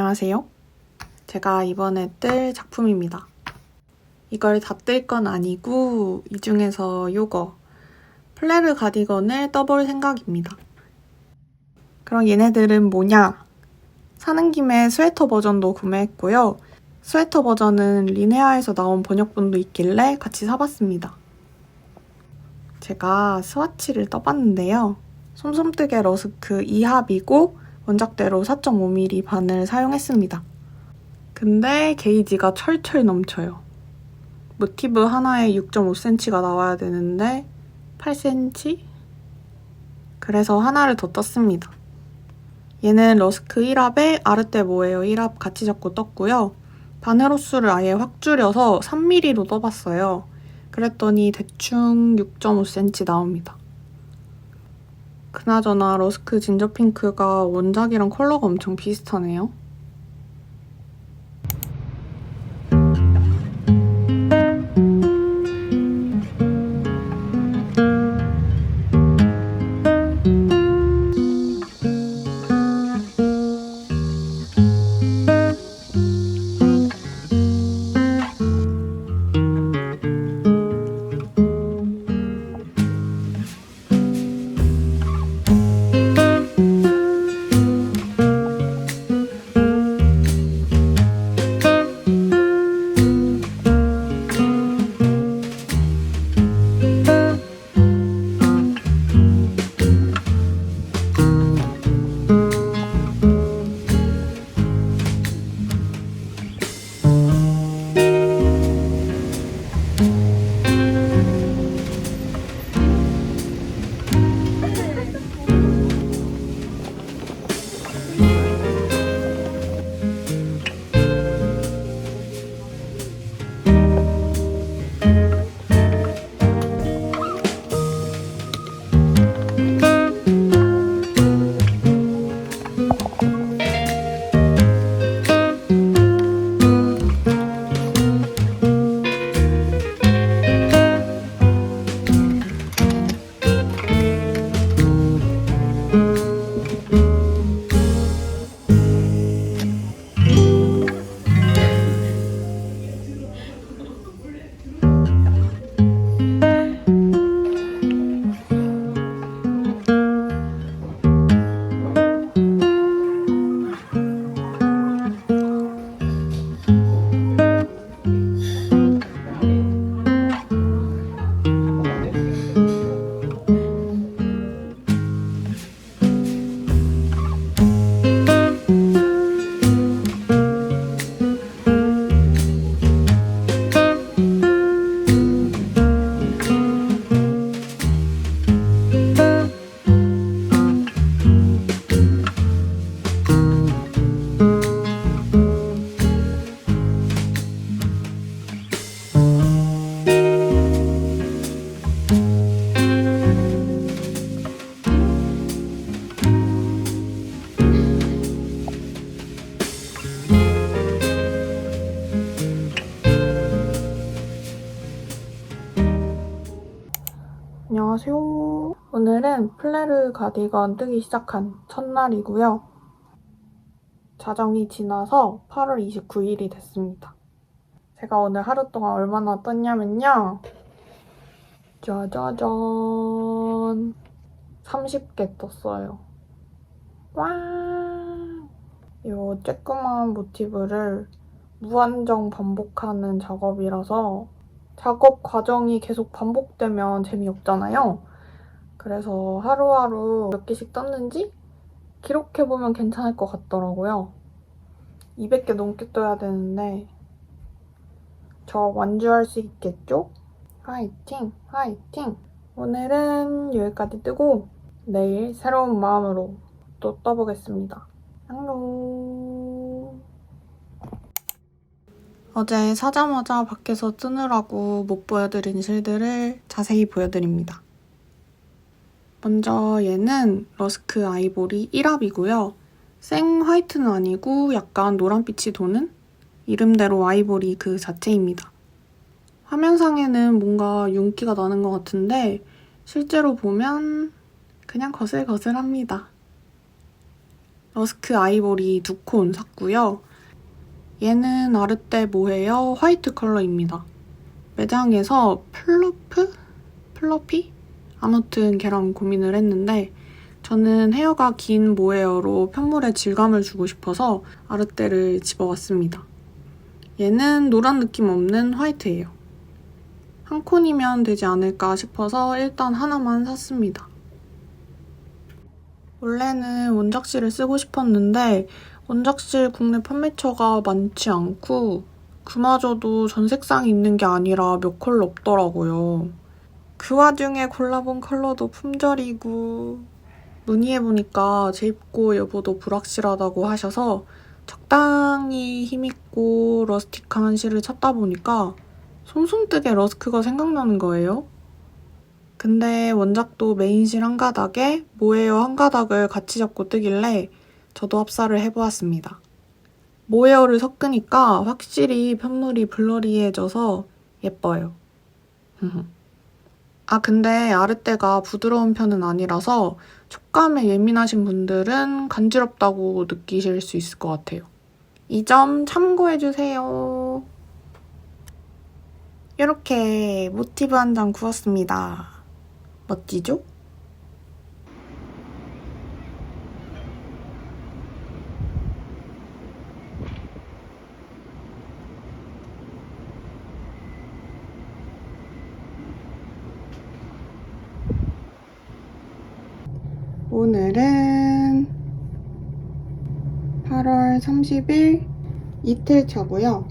안녕하세요. 제가 이번에 뜰 작품입니다. 이걸 다 뜰 건 아니고 이 중에서 요거 플레르 가디건을 떠볼 생각입니다. 그럼 얘네들은 뭐냐? 사는 김에 스웨터 버전도 구매했고요. 스웨터 버전은 리네아에서 나온 번역본도 있길래 같이 사봤습니다. 제가 스와치를 떠봤는데요. 솜솜뜨개 러스크 2합이고 원작대로 4.5mm 바늘 사용했습니다. 근데 게이지가 철철 넘쳐요. 모티브 하나에 6.5cm가 나와야 되는데 8cm? 그래서 하나를 더 떴습니다. 얘는 러스크 1합에 아르떼 모에어 1합 같이 잡고 떴고요. 바늘 호수를 아예 확 줄여서 3mm로 떠봤어요. 그랬더니 대충 6.5cm 나옵니다. 그나저나 러스크 진저 핑크가 원작이랑 컬러가 엄청 비슷하네요. 안녕하세요. 오늘은 플레르 가디건 뜨기 시작한 첫날이고요. 자정이 지나서 8월 29일이 됐습니다. 제가 오늘 하루 동안 얼마나 떴냐면요. 짜자잔 30개 떴어요. 와! 이 쬐끄만 모티브를 무한정 반복하는 작업이라서 작업 과정이 계속 반복되면 재미없잖아요. 그래서 하루하루 몇 개씩 떴는지 기록해보면 괜찮을 것 같더라고요. 200개 넘게 떠야 되는데 저 완주할 수 있겠죠? 화이팅! 화이팅! 오늘은 여기까지 뜨고 내일 새로운 마음으로 또 떠보겠습니다. 안녕! 어제 사자마자 밖에서 뜨느라고 못 보여드린 실들을 자세히 보여드립니다. 먼저 얘는 러스크 아이보리 1합이고요. 생 화이트는 아니고 약간 노란빛이 도는 이름대로 아이보리 그 자체입니다. 화면상에는 뭔가 윤기가 나는 것 같은데 실제로 보면 그냥 거슬거슬합니다. 러스크 아이보리 2콘 샀고요. 얘는 아르떼 모헤어 화이트 컬러입니다. 매장에서 플러피? 아무튼 걔랑 고민을 했는데 저는 헤어가 긴 모헤어로 편물에 질감을 주고 싶어서 아르떼를 집어왔습니다. 얘는 노란 느낌 없는 화이트예요. 한 콘이면 되지 않을까 싶어서 일단 하나만 샀습니다. 원래는 원작실을 쓰고 싶었는데 원작실 국내 판매처가 많지 않고 그마저도 전 색상이 있는 게 아니라 몇 컬러 없더라고요. 그 와중에 골라본 컬러도 품절이고 문의해보니까 재입고 여부도 불확실하다고 하셔서 적당히 힘있고 러스틱한 실을 찾다 보니까 솜솜뜨게 러스크가 생각나는 거예요. 근데 원작도 메인실 한 가닥에 모헤어 한 가닥을 같이 잡고 뜨길래 저도 합사를 해보았습니다. 모헤어를 섞으니까 확실히 편물이 블러리해져서 예뻐요. 근데 아르떼가 부드러운 편은 아니라서 촉감에 예민하신 분들은 간지럽다고 느끼실 수 있을 것 같아요. 이 점 참고해주세요. 이렇게 모티브 한 장 구웠습니다. 멋지죠? 오늘은 8월 30일 이틀 차고요.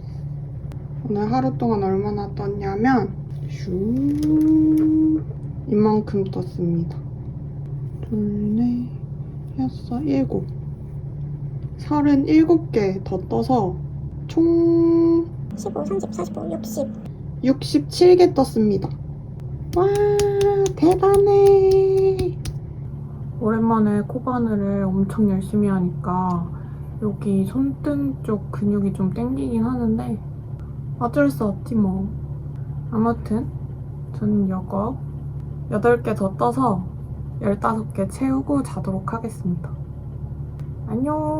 오늘 하루 동안 얼마나 떴냐면 이만큼 떴습니다. 둘, 넷, 여섯, 일곱 37개 더 떠서 총 15, 30, 45, 60 67개 떴습니다. 와, 대단해. 오랜만에 코바늘을 엄청 열심히 하니까 여기 손등 쪽 근육이 좀 땡기긴 하는데 어쩔 수 없지 뭐. 아무튼 저는 이거 8개 더 떠서 15개 채우고 자도록 하겠습니다. 안녕.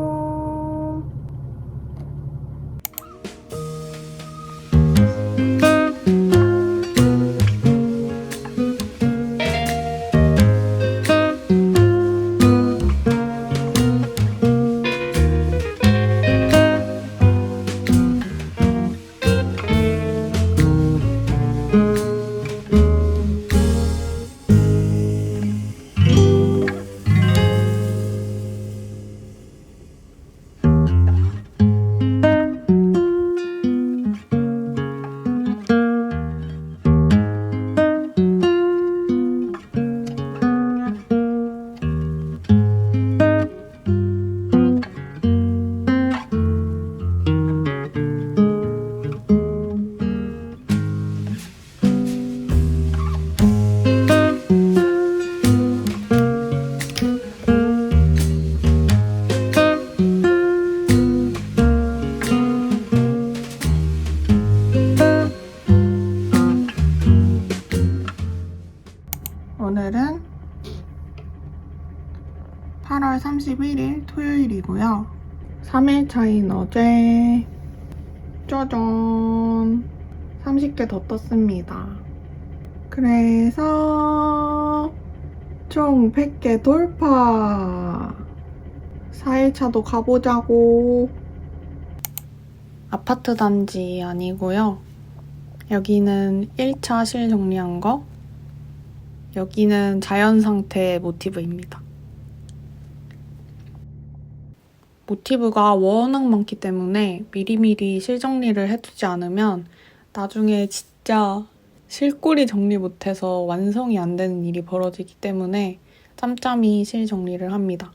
오늘은 8월 31일 토요일이고요. 3일 차인 어제 짜잔 30개 더 떴습니다. 그래서 총 100개 돌파. 4일차도 가보자고. 아파트 단지 아니고요. 여기는 1차 실 정리한 거, 여기는 자연 상태 모티브입니다. 모티브가 워낙 많기 때문에 미리미리 실 정리를 해두지 않으면 나중에 진짜 실꼬리 정리 못해서 완성이 안 되는 일이 벌어지기 때문에 짬짬이 실 정리를 합니다.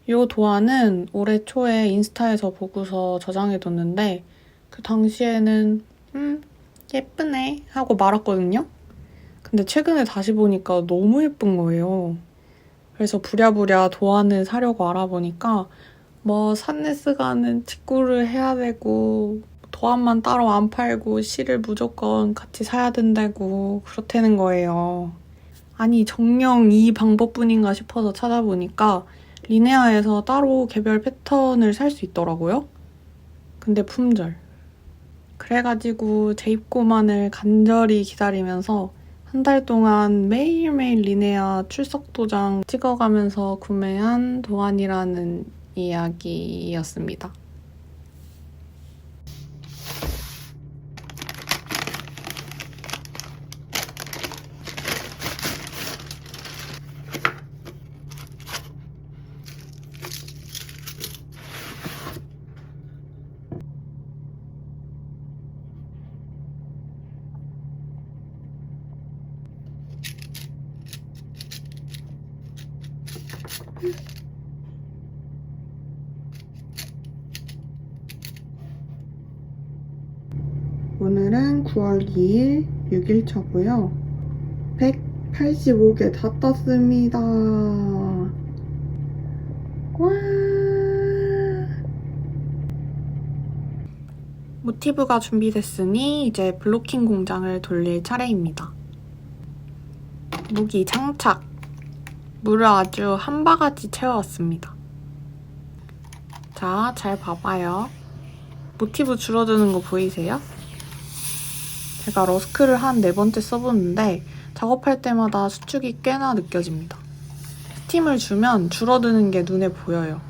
이 도안은 올해 초에 인스타에서 보고서 저장해뒀는데 그 당시에는 예쁘네 하고 말았거든요. 근데 최근에 다시 보니까 너무 예쁜 거예요. 그래서 부랴부랴 도안을 사려고 알아보니까 뭐 산네스가는 직구를 해야 되고 도안만 따로 안 팔고 실을 무조건 같이 사야 된다고 그렇다는 거예요. 아니 정녕 이 방법뿐인가 싶어서 찾아보니까 리네아에서 따로 개별 패턴을 살 수 있더라고요. 근데 품절. 그래가지고 재입고만을 간절히 기다리면서 한 달 동안 매일매일 리네아 출석 도장 찍어가면서 구매한 도안이라는 이야기였습니다. 오늘은 9월 2일 6일차고요. 185개 다 떴습니다. 와! 모티브가 준비됐으니 이제 블로킹 공장을 돌릴 차례입니다. 무기 장착! 물을 아주 한 바가지 채워왔습니다. 자, 잘 봐봐요. 모티브 줄어드는 거 보이세요? 제가 러스크를 한 4번째 써보는데 작업할 때마다 수축이 꽤나 느껴집니다. 스팀을 주면 줄어드는 게 눈에 보여요.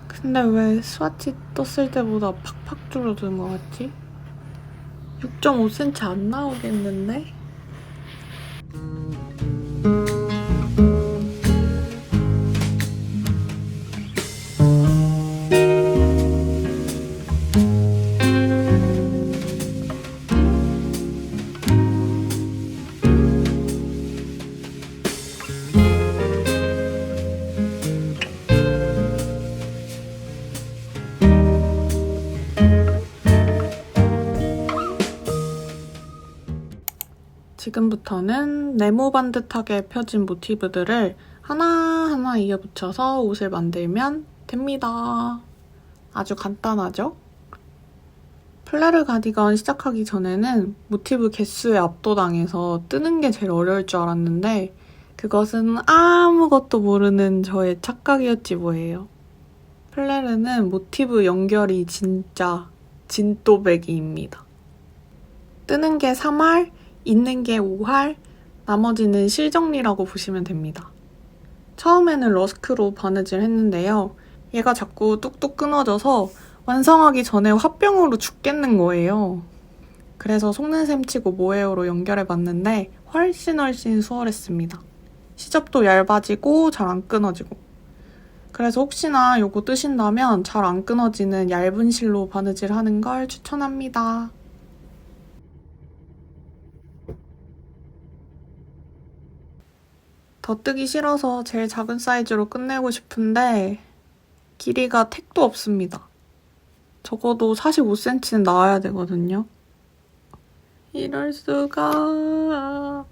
근데 왜 스와치 떴을 때보다 팍팍 줄어드는 것 같지? 6.5cm 안 나오겠는데? 지금부터는 네모 반듯하게 펴진 모티브들을 하나하나 이어붙여서 옷을 만들면 됩니다. 아주 간단하죠? 플레르 가디건 시작하기 전에는 모티브 개수에 압도당해서 뜨는 게 제일 어려울 줄 알았는데 그것은 아무것도 모르는 저의 착각이었지 뭐예요. 플레르는 모티브 연결이 진짜 진또배기입니다. 뜨는 게 3할, 있는 게 5할, 나머지는 실정리라고 보시면 됩니다. 처음에는 러스크로 바느질 했는데요. 얘가 자꾸 뚝뚝 끊어져서 완성하기 전에 화병으로 죽겠는 거예요. 그래서 속는 셈 치고 모헤어로 연결해봤는데 훨씬 수월했습니다. 시접도 얇아지고 잘 안 끊어지고. 그래서 혹시나 요거 뜨신다면 잘 안 끊어지는 얇은 실로 바느질 하는 걸 추천합니다. 더 뜨기 싫어서 제일 작은 사이즈로 끝내고 싶은데 길이가 택도 없습니다. 적어도 45cm는 나와야 되거든요. 이럴 수가...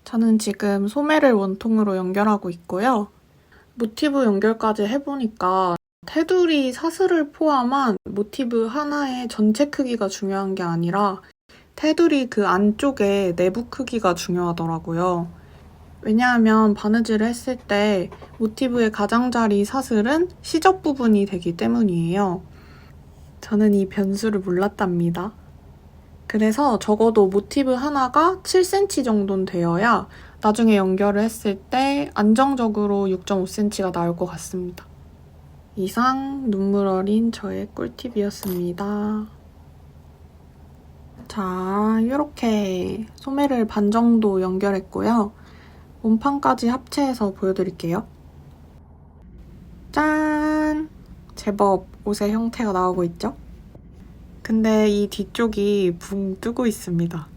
저는 지금 소매를 원통으로 연결하고 있고요. 모티브 연결까지 해보니까 테두리 사슬을 포함한 모티브 하나의 전체 크기가 중요한 게 아니라 테두리 그 안쪽에 내부 크기가 중요하더라고요. 왜냐하면 바느질을 했을 때 모티브의 가장자리 사슬은 시접 부분이 되기 때문이에요. 저는 이 변수를 몰랐답니다. 그래서 적어도 모티브 하나가 7cm 정도는 되어야 나중에 연결을 했을 때 안정적으로 6.5cm가 나올 것 같습니다. 이상 눈물 어린 저의 꿀팁이었습니다. 자, 이렇게 소매를 반 정도 연결했고요. 몸판까지 합체해서 보여드릴게요. 짠! 제법 옷의 형태가 나오고 있죠? 근데 이 뒤쪽이 붕 뜨고 있습니다.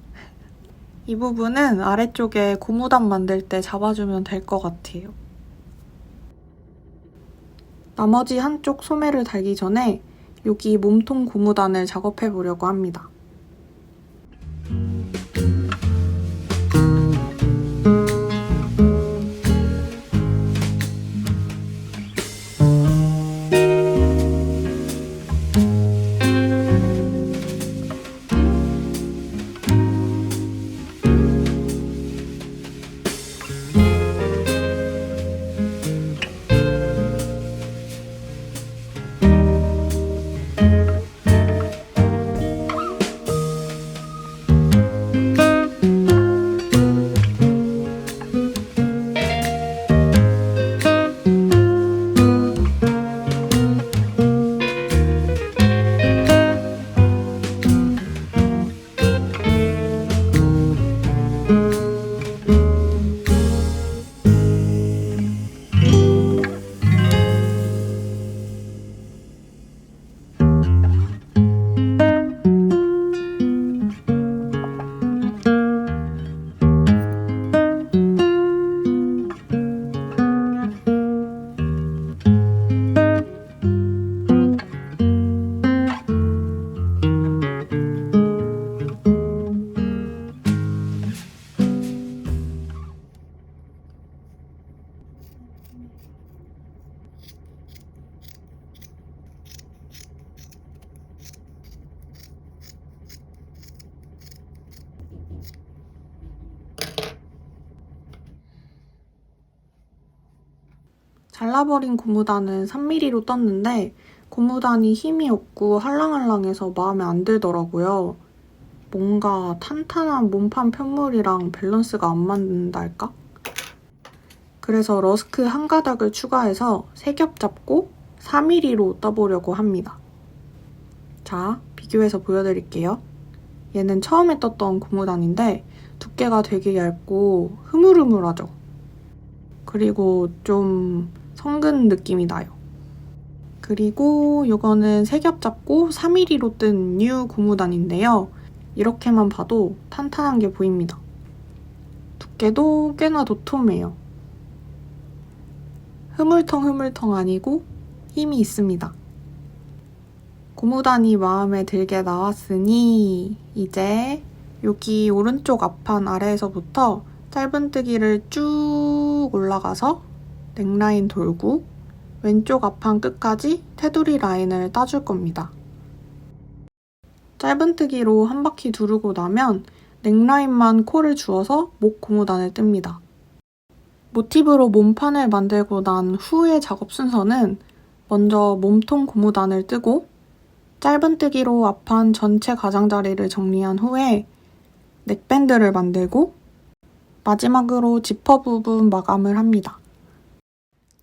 이 부분은 아래쪽에 고무단 만들 때 잡아주면 될 것 같아요. 나머지 한쪽 소매를 달기 전에 여기 몸통 고무단을 작업해 보려고 합니다. 잘라버린 고무단은 3mm로 떴는데 고무단이 힘이 없고 할랑할랑해서 마음에 안 들더라고요. 뭔가 탄탄한 몸판 편물이랑 밸런스가 안 맞는달까? 그래서 러스크 한 가닥을 추가해서 3겹 잡고 4mm로 떠보려고 합니다. 자, 비교해서 보여드릴게요. 얘는 처음에 떴던 고무단인데 두께가 되게 얇고 흐물흐물하죠? 그리고 좀 성근 느낌이 나요. 그리고 이거는 3겹 잡고 4mm로 뜬 뉴 고무단인데요. 이렇게만 봐도 탄탄한 게 보입니다. 두께도 꽤나 도톰해요. 흐물텅 아니고 힘이 있습니다. 고무단이 마음에 들게 나왔으니 이제 여기 오른쪽 앞판 아래에서부터 짧은뜨기를 쭉 올라가서 넥라인 돌고 왼쪽 앞판 끝까지 테두리 라인을 따줄 겁니다. 짧은뜨기로 한 바퀴 두르고 나면 넥라인만 콜을 주어서 목 고무단을 뜹니다. 모티브로 몸판을 만들고 난 후의 작업 순서는 먼저 몸통 고무단을 뜨고 짧은뜨기로 앞판 전체 가장자리를 정리한 후에 넥밴드를 만들고 마지막으로 지퍼 부분 마감을 합니다.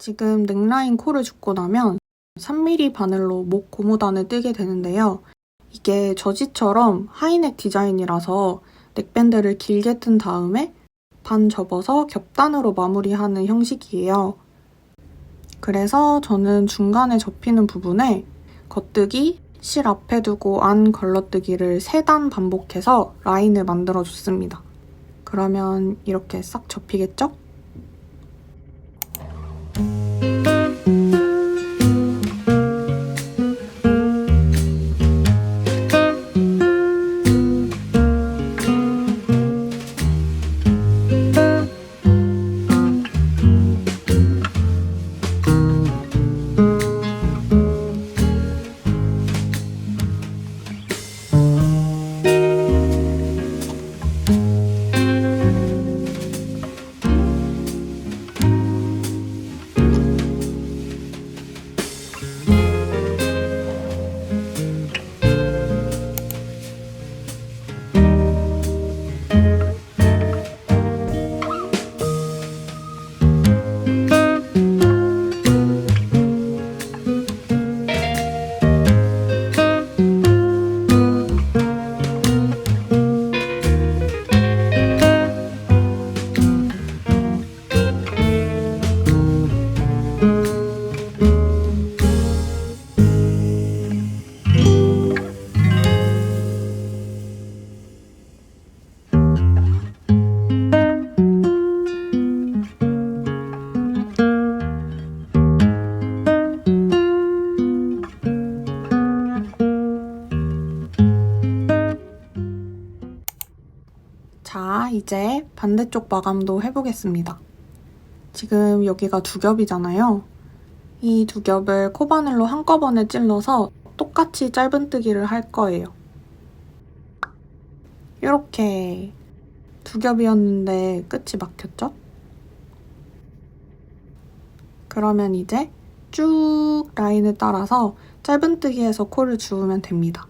지금 넥라인 콜을 줍고 나면 3mm 바늘로 목 고무단을 뜨게 되는데요. 이게 저지처럼 하이넥 디자인이라서 넥밴드를 길게 뜬 다음에 반 접어서 겹단으로 마무리하는 형식이에요. 그래서 저는 중간에 접히는 부분에 겉뜨기, 실 앞에 두고 안 걸러뜨기를 3단 반복해서 라인을 만들어줬습니다. 그러면 이렇게 싹 접히겠죠? 이제 반대쪽 마감도 해보겠습니다. 지금 여기가 두 겹이잖아요. 이 두 겹을 코바늘로 한꺼번에 찔러서 똑같이 짧은뜨기를 할 거예요. 이렇게 두 겹이었는데 끝이 막혔죠? 그러면 이제 쭉 라인을 따라서 짧은뜨기해서 코를 주우면 됩니다.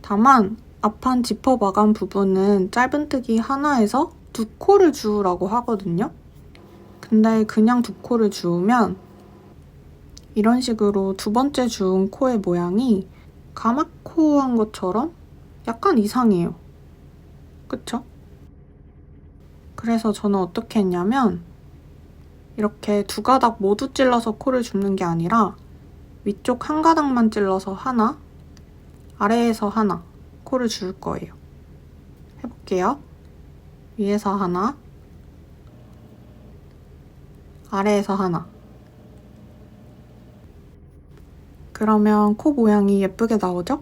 다만 앞판 지퍼 마감 부분은 짧은뜨기 하나에서 두 코를 주우라고 하거든요. 근데 그냥 두 코를 주우면 이런 식으로 두 번째 주운 코의 모양이 가마코한 것처럼 약간 이상해요. 그쵸? 그래서 저는 어떻게 했냐면 이렇게 두 가닥 모두 찔러서 코를 줍는 게 아니라 위쪽 한 가닥만 찔러서 하나, 아래에서 하나 코를 줄 거예요. 해볼게요. 위에서 하나, 아래에서 하나. 그러면 코 모양이 예쁘게 나오죠?